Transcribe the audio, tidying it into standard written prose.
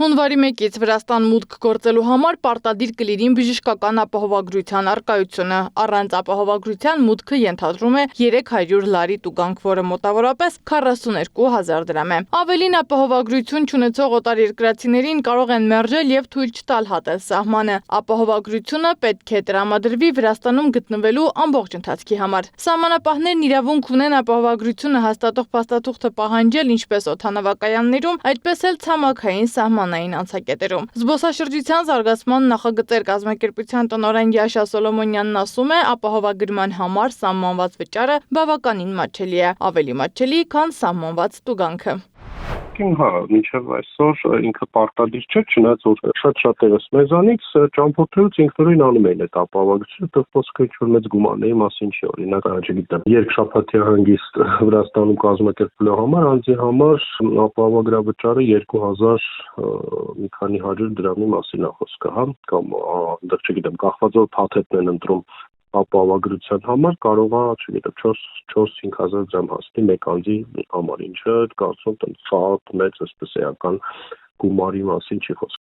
Հունվարի 1-ից Վրաստան մուտք գործելու համար պարտադիր կլինի բժշկական ապահովագրության առկայությունը։ Առանց ապահովագրության մուտքը ենթադրում է 300 լարի տուգանք, որը մոտավորապես 42,000 դրամ է։ Ավելին, ապահովագրություն չունեցող օտարերկրացիներին կարող են մերժել եւ թույլ չտալ հատել սահմանը։ Ապահովագրությունը պետք է տրամադրվի Վրաստանում գտնվելու ամբողջ ընթացքի համար։ Սահմանապահներն իրավունք ունեն ապահովագրությունը հաստատող փաստաթուղթը պահանջել ինչպես օդանավակայաններում, այդպես էլ ցամաքային սահմանային անցակետերում։ Զբոսաշրջության զարգացման նախագծեր կազմակերպության տնօրեն Յաշա Սոլոմոնյանն ասում է, ապահովագրման համար սահմանված վճարը բավականին մատչելի է, ավելի մատչելի, քան սահմանված տուգանքը։ Հա, մինչև այսօր ինքը պարտադիր չէ, չնայած որ շատ-շատերս մեզանից ճամփորդելուց ինքնուրույն անում էին այդ ապահովագրությունը, տվոսքը ինչ-որ մեծ գումարների մասին չի, օրինակ, չգիտեմ, երկշաբաթյա հանգիստ Վրաստանում կազմակերպելու համար անձի համար ապահովագրավճարը 2000 մի քանի 100 դրամի մասին է խոսքը, հա, կամ այնտեղ չգիտեմ, կախված որ փաթեթն են ընտրում ապահովագրության համար կարող է, չգիտեմ, 4-5,000 դրամ հասնի մեկ անձի համար, ինչը կարծում եմ շատ մեծ այսպես էական գումարի մասին չի խոսքը։